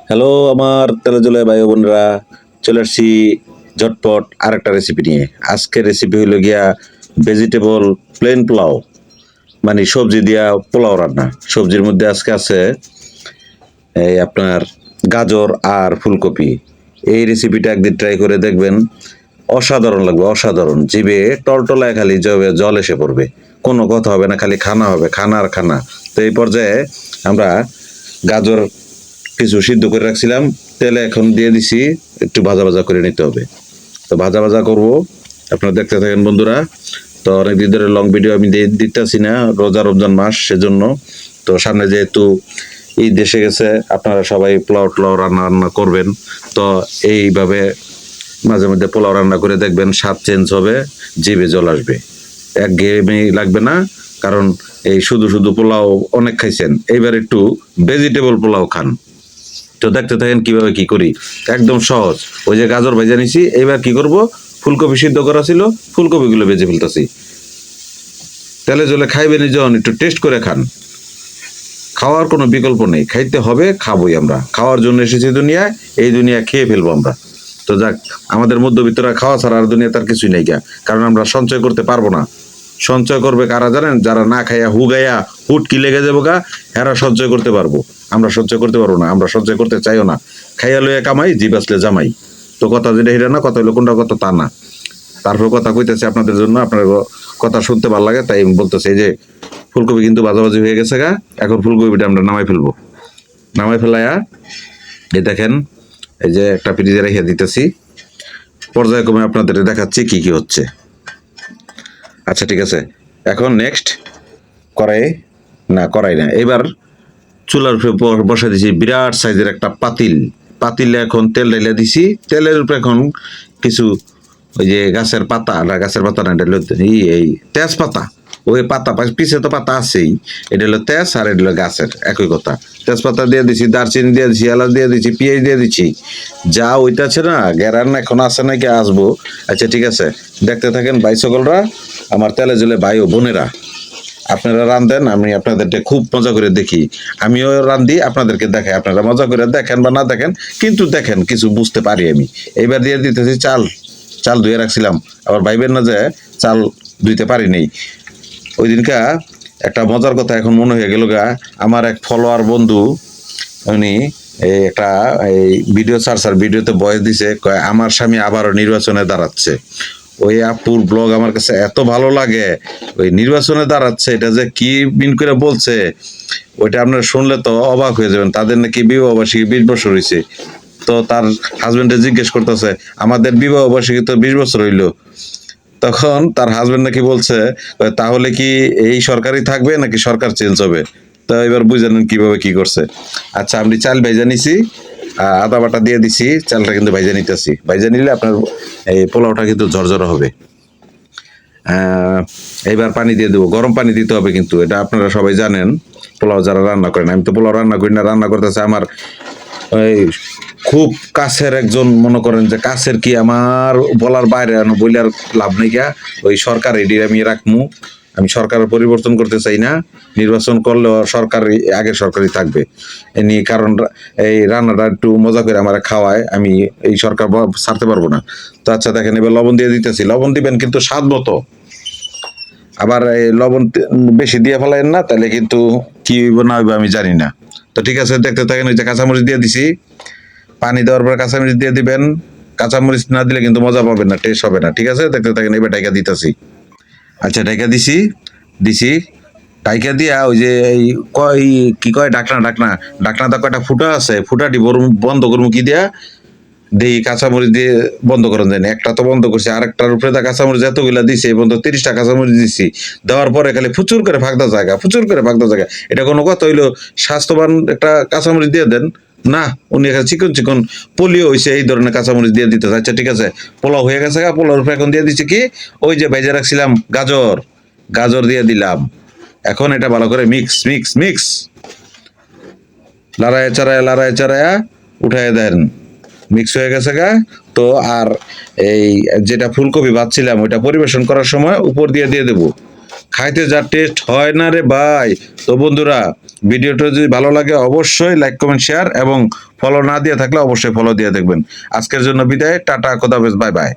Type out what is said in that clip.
Hello আমার তেলেজলে ভাই বোনরা, চলে আসছি ঝটপট আরেকটা রেসিপি নিয়ে। আজকের রেসিপি হইল গিয়া ভেজিটেবল প্লেন পোলাও, মানে সবজি দিয়া পোলাও রান্না। সবজির মধ্যে আজকে আছে এই আপনার গাজর আর ফুলকপি। এই রেসিপিটা একদিন ট্রাই করে দেখবেন, অসাধারণ লাগবে, অসাধারণ। জিভে টলটলায় খালি জল এসে পড়বে, কোনো কথা হবে না, খালি খানা হবে, খানা আর খানা। তো এই পর্যায়ে আমরা গাজর কিছু সিদ্ধ করে রাখছিলাম, তেলে এখন দিয়ে দিছি, একটু ভাজা ভাজা করে নিতে হবে। তো ভাজা ভাজা করব, আপনারা দেখতে থাকেন বন্ধুরা। তো অনেকদিন ধরে লং ভিডিও আমি দিতেছি না, রোজা রমজান মাস সেজন্য। তো সামনে যেহেতু ঈদ দেশে গেছে, আপনারা সবাই পোলাও টোলাও রান্না রান্না করবেন। তো এইভাবে মাঝে মধ্যে পোলাও রান্না করে দেখবেন, স্বাদ চেঞ্জ হবে, জিভে জল আসবে, একঘেয়েমি লাগবে না। কারণ এই শুধু শুধু পোলাও অনেক খাইছেন, এইবার একটু ভেজিটেবল পোলাও খান। তো দেখতে থাকেন কিভাবে কি করি, একদম সহজ। ওই যে গাজর ভেজে নিছি, এবার কি করব, ফুলকপি সিদ্ধ করা ছিল, ফুলকপিগুলো ভেজে ফেলতেছি। তেলে জলে খাইবেন যখন একটু টেস্ট করে খান, খাওয়ার কোনো বিকল্প নেই, খাইতে হবে, খাবোই। আমরা খাওয়ার জন্য এসেছি দুনিয়ায়, এই দুনিয়া খেয়ে ফেলবো আমরা। তো যাক, আমাদের মধ্যবিত্তরা খাওয়া ছাড়া আর দুনিয়া তার কিছুই নাই গা, কারণ আমরা সঞ্চয় করতে পারবো না। সঞ্চয় করবে কারা জানেন? যারা না খাইয়া হুগাইয়া হুটকি লেগে যাবো গা, এরা সঞ্চয় করতে পারবো। আমরা সঞ্চয় করতে পারবো না, আমরা সঞ্চয় করতে চাইও না। খাইয়া লইয়া কামাই, জি বাসলে জামাই। তো কথা যেটা হিরা না, কথা হইলো কোনটা কথা তা না। তারপর কথা কইতেছে আপনাদের জন্য, আপনার কথা শুনতে ভালো লাগে তাই আমি বলতেছি। এই যে ফুলকপি কিন্তু ভাজাভাজি হয়ে গেছে গা, এখন ফুলকপিটা আমরা নামাই ফেলবো। নামাই ফেলাইয়া এই দেখেন, এই যে একটা ফ্রিজে রেখে দিতেছি, পর্যায়ক্রমে আপনাদের দেখাচ্ছি কি কি হচ্ছে। আচ্ছা ঠিক আছে, এখন নেক্সট করাই না, এবার চুলার উপরে বসে দিছি বিরাট সাইজের একটা পাতিল। পাতিলে এখন তেল ঢেলে দিছি, তেলের উপরে এখন কিছু ওই যে গাছের পাতা না, এটা হলো এই তেজপাতা। ওই পাতা পিছে তো পাতা আছেই, এটা হলো তেজ আর এটা হলো গাছের একই কথা। তেজপাতা দিয়ে দিছি, দারচিনি দিয়ে দিছি, এলাচ দিয়ে দিছি, পেঁয়াজ দিয়ে দিচ্ছি। যা ওইটাছে না গেরান এখন আছে নাকি আসবো। আচ্ছা ঠিক আছে, দেখতে থাকেন ভাই সকলরা, আমার তেলে জলে ভাই ও বোনেরা। আপনারা রান্ধেন, আমি আপনাদেরকে খুব মজা করে দেখি। আমিও রান্ধি, আপনাদেরকে দেখাই, আপনারা মজা করে দেখেন বা না দেখেন, কিন্তু দেখেন কিছু বুঝতে পারি আমি। এইবার দিয়ে দিতেছি চাল। চাল ধুয়ে রাখছিলাম, আবার ভাইবেন না যে চাল ধুইতে পারি নেই। ওই দিনকা একটা মজার কথা এখন মনে হয়ে গেল গা, আমার এক ফলোয়ার বন্ধু, উনি একটা এই ভিডিওতে ভয়েস দিছে, কয় আমার স্বামী আবারও নির্বাচনে দাঁড়াচ্ছে। ওই আপুর ব্লগ আমার কাছে এত ভালো লাগে, ওই নির্বাচনে দাঁড়াচ্ছে এটা যে কি মিন করে বলছে, ওইটা আপনারা শুনলে তো অবাক হয়ে যাবেন। তাদের নাকি বিবাহ বার্ষিকী 20 বছর হয়েছে। তো তার হাজবেন্ডে জিজ্ঞেস করতেছে, আমাদের বিবাহ বার্ষিকী তো 20 বছর হইলো। তখন তার হাজবেন্ড নাকি বলছে, তাহলে কি এই সরকারই থাকবে নাকি সরকার চেঞ্জ হবে? তো এবার বুঝে নেন কিভাবে কি করছে। আচ্ছা আমি চাল ভেজে নিছি, আদা বাটা দিয়ে দিছি, চালটা কিন্তু ভাইজা নিতেছি। ভাইজা নিলে আপনার এই পোলাওটা কিন্তু ঝরঝরা হবে। এইবার পানি দিয়ে দেবো, গরম পানি দিতে হবে কিন্তু, এটা আপনারা সবাই জানেন পোলাও যারা রান্না করেন। আমি তো পোলাও রান্না করি না, রান্না করতেছে আমার ওই খুব কাছের একজন, মনে করেন যে কাছের কি আমার বলার বাইরে, বইলার লাভ নেই গা। ওই সরকার এটি আমি রাখমু, আমি সরকারের পরিবর্তন করতে চাই না। নির্বাচন করলেও সরকার আগের সরকারই থাকবে এনি, কারণ এই রান্নাটা একটু মজা করে আমার খাওয়ায়, আমি এই সরকার ছাড়তে পারবো না। তো আচ্ছা দেখেন, এবার লবণ দিয়ে দিতেছি, লবণ দিবেন কিন্তু স্বাদ মতো। আবার এই লবণ বেশি দিয়ে ফেলাইন না, তাহলে কিন্তু কি হইব না হইব আমি জানি না। তো ঠিক আছে, দেখতে থাকেন। ওই যে কাঁচামরিচ দিয়ে দিছি, পানি দেওয়ার পর কাঁচামরিচ দিয়ে দিবেন। কাঁচামরিচ না দিলে কিন্তু মজা পাবেন না, টেস্ট হবে না। ঠিক আছে, দেখতে থাকেন। এবার ডাইকা দিতেছি। আচ্ছা ডাইকা দিছি, দিছি ডাইকা দিয়া ওই যে এই কি কয় ডাকনা ডাকনা ডাকনাটা কয়টা ফুটা আছে, ফুটাটি বন্ধ করবো কি দিয়া, দেই কাঁচামরিচ দিয়ে বন্ধ করেন যায় না। একটা তো বন্ধ করছি, আরেকটার উপরে কাঁচামরিচ এতগুলা দিছে, এই পর্যন্ত 30টা কাঁচামরিচ দিছি। দেওয়ার পরে খালি প্রচুর করে ফাঁকদা জায়গা, প্রচুর করে ফাঁকদা জায়গা। এটা কোনো কথা হইলো? স্বাস্থ্যবান একটা কাঁচামরিচ দিয়ে দেন না, উনি এখানে চিকন চিকন পোলিও হয়েছে, এই ধরনের কাঁচামরিচ দিয়ে দিতে। আচ্ছা ঠিক আছে, পোলাও হয়ে গেছে, পোলাওর উপরে এখন দিয়ে দিচ্ছি কি, ওই যে ভেজে রাখছিলাম গাজর, গাজর দিয়ে দিলাম। এখন এটা ভালো করে মিক্স মিক্স মিক্স লাড়ায় চাড়ায়া উঠায় দেন, মিক্স হয়ে গেছে গা। তো আর এই যেটা ফুলকপি ভাজছিলাম, ওইটা পরিবেশন করার সময় উপর দিয়ে দিয়ে দেবো। খাইতে যা টেস্ট হয় না রে ভাই। তো বন্ধুরা, ভিডিওটা যদি ভালো লাগে অবশ্যই লাইক কমেন্ট শেয়ার এবং ফলো না দিয়ে থাকলে অবশ্যই ফলো দিয়ে দেখবেন। আজকের জন্য বিদায়, টাটা, খোদাফেজ, বাই বাই।